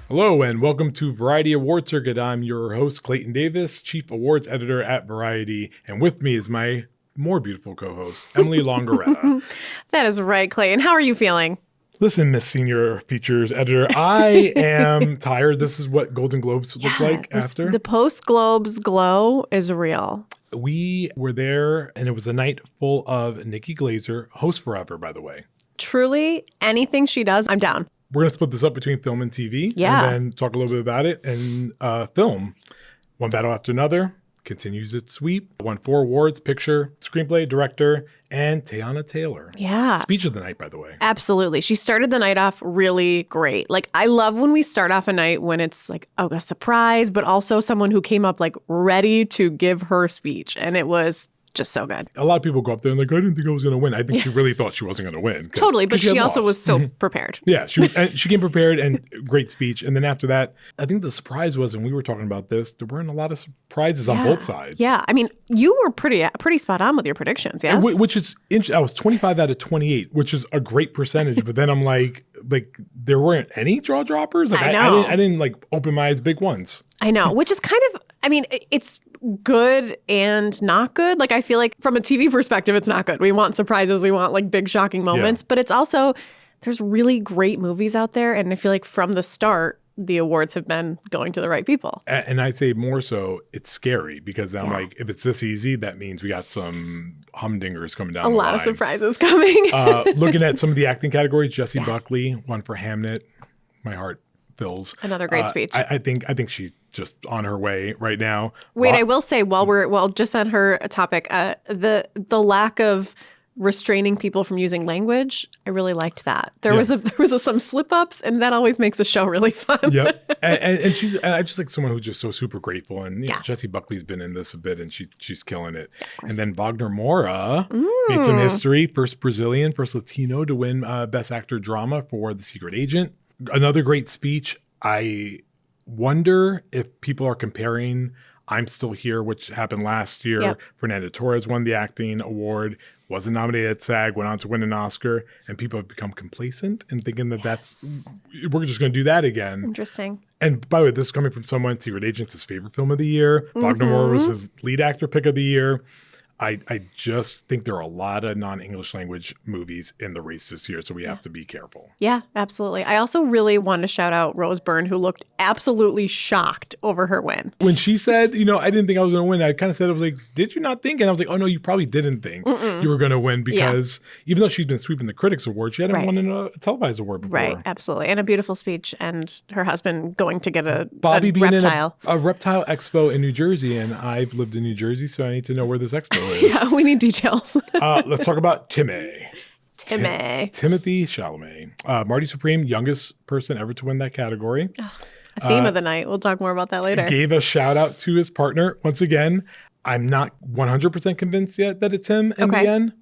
Hello and welcome to Variety Award Circuit. I'm your host, Clayton Davis, Chief Awards Editor at Variety. And with me is my more beautiful co-host, Emily Longeretta. That is right, Clayton. How are you feeling? Listen, Miss Senior Features Editor, I am tired. This is what Golden Globes look like after. The post-Globes glow is real. We were there and it was a night full of Nikki Glaser, host forever, by the way. Truly, anything she does, I'm down. We're going to split this up between film and TV. Yeah. And then talk a little bit about it. And film, one battle after another, continues its sweep. Won 4 awards, picture, screenplay, director, and Teyana Taylor. Yeah. Speech of the night, by the way. Absolutely. She started the night off really great. Like, I love when we start off a night when it's like, oh, a surprise, but also someone who came up like ready to give her speech. And it was just so good. A lot of people go up there and like, I didn't think I was going to win. I think she really thought she wasn't going to win. Totally, but she also lost. was so prepared. Yeah, she came prepared and great speech. And then after that, I think the surprise was, and we were talking about this, there weren't a lot of surprises on both sides. Yeah, I mean, you were pretty spot on with your predictions, yes? Which is, I was 25 out of 28, which is a great percentage. But then I'm like there weren't any jaw droppers. Like I know. I didn't like open my eyes big ones. I know, which is kind of, I mean, it's good and not good. Like, I feel like from a TV perspective, it's not good. We want surprises. We want like big shocking moments, but it's also, there's really great movies out there. And I feel like from the start, the awards have been going to the right people. And I'd say more so, it's scary because I'm like, if it's this easy, that means we got some humdingers coming down the line. A lot of surprises coming. Looking at some of the acting categories, Jessie Buckley won for Hamnet. My heart fills. Another great speech. I think she's just on her way right now. Wait, I will say while just on her topic, the lack of restraining people from using language, I really liked that. There was some slip ups, and that always makes a show really fun. Yep, and I just like someone who's just so super grateful. And you know, Jessie Buckley's been in this a bit, and she's killing it. And then Wagner Moura made some history. First Brazilian, first Latino to win Best Actor Drama for The Secret Agent. Another great speech. I wonder if people are comparing I'm Still Here, which happened last year. Yep. Fernando Torres won the acting award, wasn't nominated at SAG, went on to win an Oscar, and people have become complacent and thinking that we're just going to do that again. Interesting. And by the way, this is coming from someone, Secret Agent's his favorite film of the year. Wagner Moura was his lead actor pick of the year. I just think there are a lot of non-English language movies in the race this year, so we have to be careful. Yeah, absolutely. I also really want to shout out Rose Byrne, who looked absolutely shocked over her win. When she said, I didn't think I was going to win, I kind of said, I was like, did you not think? And I was like, oh, no, you probably didn't think you were going to win because even though she's been sweeping the Critics Award, she hadn't won a televised award before. Right, absolutely. And a beautiful speech, and her husband going to get a Bobby being reptile. in a reptile expo in New Jersey, and I've lived in New Jersey, so I need to know where this expo is. Yeah, we need details. Let's talk about Timothee Chalamet. Marty Supreme, youngest person ever to win that category. A theme of the night. We'll talk more about that later. Gave a shout out to his partner. Once again, I'm not 100% convinced yet that it's him in the end,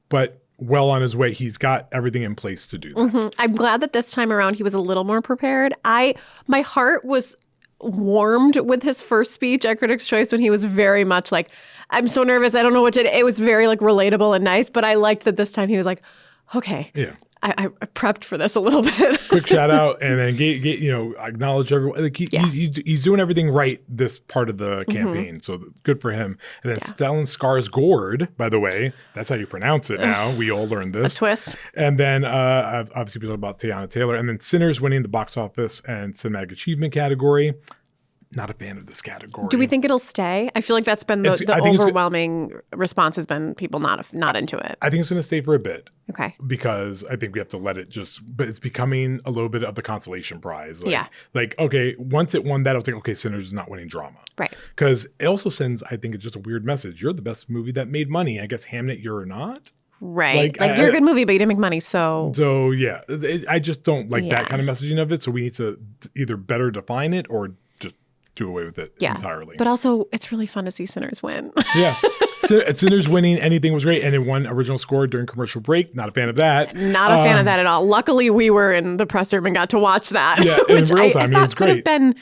but well on his way. He's got everything in place to do that. I'm glad that this time around he was a little more prepared. My heart was warmed with his first speech at Critics' Choice when he was very much like, I'm so nervous. I don't know what to do. It was very like relatable and nice, but I liked that this time he was like, okay. Yeah. I prepped for this a little bit. Quick shout out and then acknowledge everyone. Like he's doing everything right this part of the campaign, so good for him. And then Stellan Skarsgård, by the way, that's how you pronounce it now. We all learned this. A twist. And then obviously we talked about Teyana Taylor, and then Sinners winning the box office and cinematic achievement category. Not a fan of this category. Do we think it'll stay? I feel like that's been the overwhelming response has been people not into it. I think it's going to stay for a bit. Okay. Because I think we have to let it but it's becoming a little bit of the consolation prize. Okay, once it won that, I was like, okay, Sinners is not winning drama. Right. Because it also sends, I think it's just a weird message. You're the best movie that made money. I guess Hamnet, you're not. Right. Like you're a good movie, but you didn't make money, so. So, yeah. I just don't like that kind of messaging of it. So we need to either better define it or do away with it entirely. But also, it's really fun to see Sinners win. Yeah. Sinners winning anything was great, and it won original score during commercial break. Not a fan of that. Not a fan of that at all. Luckily, we were in the press room and got to watch that. Yeah, in real time, I it was thought great. could have been,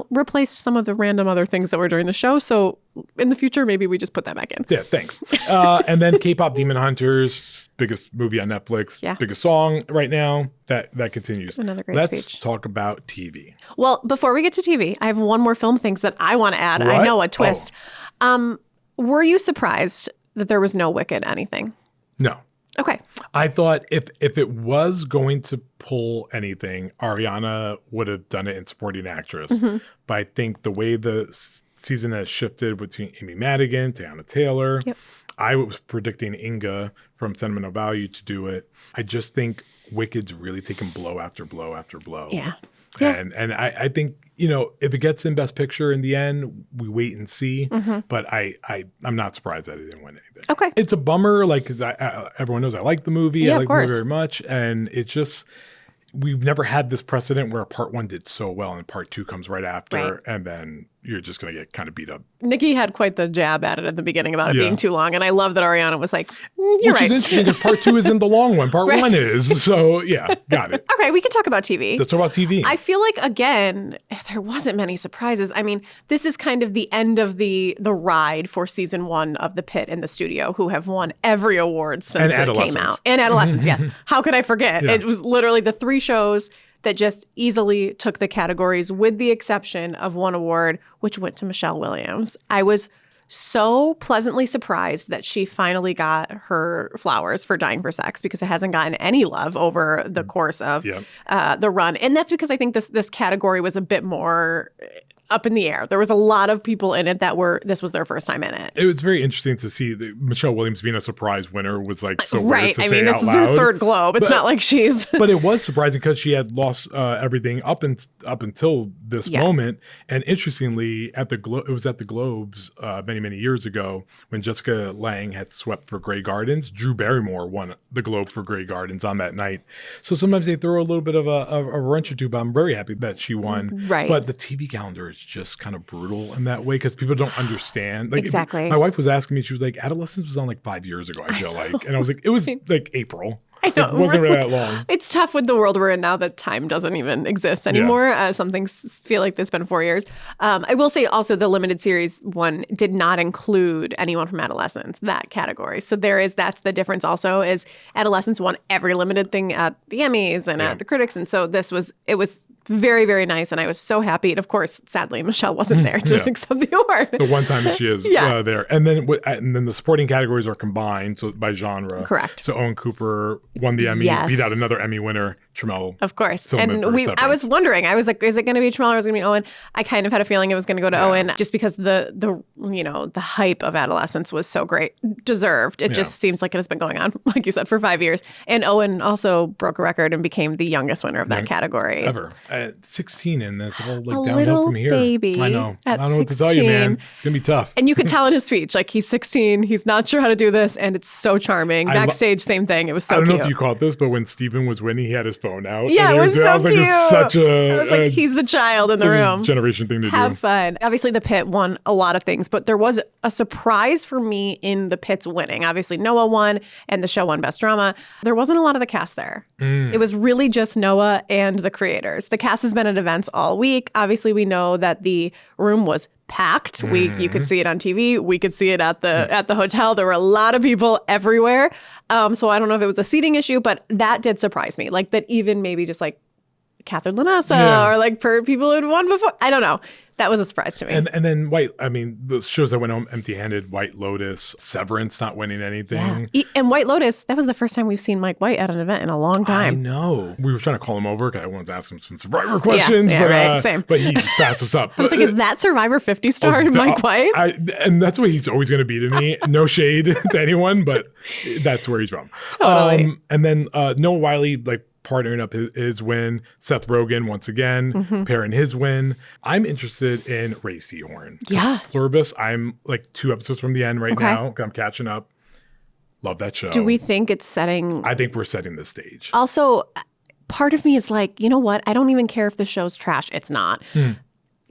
replaced some of the random other things that were during the show. So in the future, maybe we just put that back in. Yeah, thanks. And then K-pop Demon Hunters, biggest movie on Netflix, biggest song right now. That continues. Another great Let's speech. talk about TV. Well, before we get to TV, I have one more film things that I want to add. What? I know, a twist. Were you surprised that there was no Wicked anything? No. Okay. I thought if it was going to pull anything, Ariana would have done it in supporting actress. But I think the way the season has shifted between Amy Madigan, Teyana Taylor, I was predicting Inga from Sentimental Value to do it. I just think Wicked's really taken blow after blow after blow. Yeah. And I think, if it gets in Best Picture in the end, we wait and see. But I'm not surprised that it didn't win anything. Okay. It's a bummer. Like, everyone knows I like the movie. Yeah, I like the of movie course. very much. And it's just, we've never had this precedent where part one did so well and part two comes right after. Right. And then you're just going to get kind of beat up. Nikki had quite the jab at it at the beginning about it being too long. And I love that Ariana was like, you're Which right. is interesting because part two isn't the long one. Part one is. So, yeah, got it. Okay, we can talk about TV. Let's talk about TV. I feel like, again, there wasn't many surprises. I mean, this is kind of the end of the ride for season one of The Pit and The Studio, who have won every award since it came out. And Adolescence, yes. How could I forget? Yeah. It was literally the three shows that just easily took the categories, with the exception of one award, which went to Michelle Williams. I was so pleasantly surprised that she finally got her flowers for Dying for Sex, because it hasn't gotten any love over the course of the run. And that's because I think this category was a bit more up in the air. There was a lot of people in it that this was their first time in it. It was very interesting to see that Michelle Williams being a surprise winner was like so weird to say I mean, this is her third Globe. It's not like she's. But it was surprising because she had lost everything up until this moment. And interestingly, it was at the Globes many years ago when Jessica Lange had swept for Grey Gardens. Drew Barrymore won the Globe for Grey Gardens on that night. So sometimes they throw a little bit of a wrench or two, but I'm very happy that she won. Right. But the TV calendar is just kind of brutal in that way because people don't understand. Like, exactly. My wife was asking me, she was like, Adolescence was on like 5 years ago, I feel like. And I was like, it was like April. I know. It wasn't really that long. It's tough with the world we're in now that time doesn't even exist anymore. Some things feel like it's been 4 years. I will say also the limited series one did not include anyone from Adolescence, that category. So that's the difference also, is Adolescence won every limited thing at the Emmys and at the critics. And so it was very, very nice. And I was so happy. And of course, sadly, Michelle wasn't there to accept the award. The one time that she is there. And then the supporting categories are combined by genre. Correct. So Owen Cooper won the Emmy, beat out another Emmy winner, Tramell. Of course. Tillman, And I was wondering, I was like, is it going to be Tramell or is it going to be Owen? I kind of had a feeling it was going to go to Owen just because the hype of Adolescence was so great. Deserved. It just seems like it has been going on, like you said, for 5 years. And Owen also broke a record and became the youngest winner of that category. Ever. At 16, and that's all like A downhill little from here. baby I know. I at don't know what to tell you, 16. man. It's going to be tough. And you could tell in his speech, like, he's 16, he's not sure how to do this, and it's so charming. Backstage, same thing. It was so cute. I don't know if you caught this, but when Steven was winning, he had his phone out. Yeah, and it was so I was like, cute. it's such a... I was like, he's the child in the room. Generation thing to Have do. fun. Obviously, The Pit won a lot of things, but there was a surprise for me in The Pit's winning. Obviously, Noah won, and the show won Best Drama. There wasn't a lot of the cast there. It was really just Noah and the creators. The cast has been at events all week. Obviously, we know that the room was packed. You could see it on TV. We could see it at the hotel. There were a lot of people everywhere. So I don't know if it was a seating issue, but that did surprise me. Like that even maybe just like Catherine Lanassa or like people who'd won before. I don't know. That was a surprise to me. And then the shows that went home empty-handed, White Lotus, Severance not winning anything. Yeah. And White Lotus, that was the first time we've seen Mike White at an event in a long time. I know. We were trying to call him over because I wanted to ask him some Survivor questions, right. Same. but he just passed us up. I was like, is that Survivor 50 star Mike White? And that's what he's always going to be to me. No shade to anyone, but that's where he's from. Totally. And then Noah Wiley, partnering up his win. Seth Rogen, once again, pairing his win. I'm interested in Ray Seahorn. Yeah. Pluribus, I'm 2 episodes from the end right now. I'm catching up. Love that show. Do we think it's setting... I think we're setting the stage. Also, part of me is like, you know what? I don't even care if the show's trash. It's not.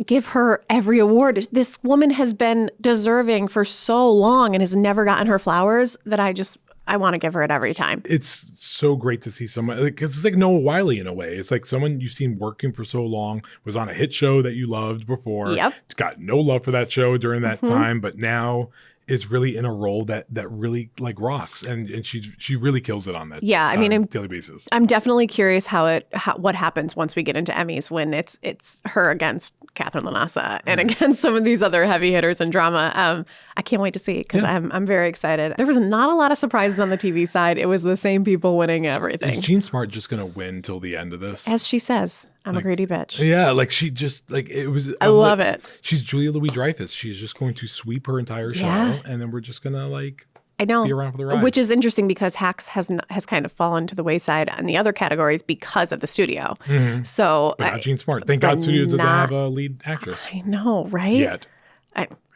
give her every award. This woman has been deserving for so long and has never gotten her flowers that I want to give her it every time. It's so great to see someone, like, it's like Noah Wyle in a way. It's like someone you've seen working for so long, was on a hit show that you loved before. Yep. Got no love for that show during that time, but now is really in a role that really like rocks, and she really kills it on that. Yeah, I mean, daily basis. I'm definitely curious what happens once we get into Emmys when it's her against Catherine Lanassa and against some of these other heavy hitters in drama. I can't wait to see because I'm very excited. There was not a lot of surprises on the TV side. It was the same people winning everything. Is Jean Smart just gonna win till the end of this? As she says, I'm a greedy bitch. Yeah, like she just like it was. I love it. She's Julia Louis-Dreyfus. She's just going to sweep her entire show, and then we're just gonna like. I know. Be around for the ride. Which is interesting because Hacks has kind of fallen to the wayside on the other categories because of the studio. Mm-hmm. So, but not Jean Smart. Thank God studio doesn't have a lead actress. I know, right? Yet.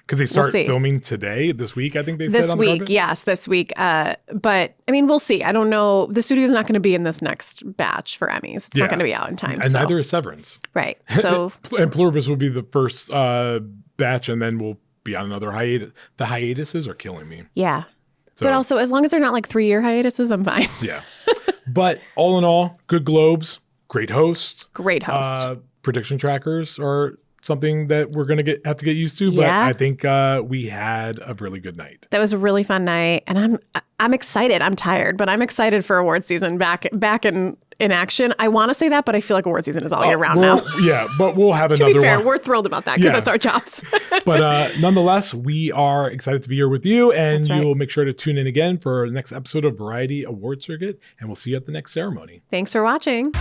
Because they start filming this week, I think they said on the carpet? Yes, this week. But, I mean, we'll see. I don't know. The studio's not going to be in this next batch for Emmys. It's not going to be out in time. And neither is Severance. Right. So and Pluribus will be the first batch, and then we'll be on another hiatus. The hiatuses are killing me. Yeah. So, but also, as long as they're not like 3-year hiatuses, I'm fine. Yeah. But all in all, good Globes, great host. Great host. Prediction trackers are something that we're going to have to get used to. But I think we had a really good night. That was a really fun night. And I'm excited. I'm tired, but I'm excited for award season back in action. I want to say that, but I feel like award season is all year round now. Yeah, but we'll have another one. To be fair, we're thrilled about that because that's our jobs. But nonetheless, we are excited to be here with you, and you will make sure to tune in again for the next episode of Variety Award Circuit, and we'll see you at the next ceremony. Thanks for watching.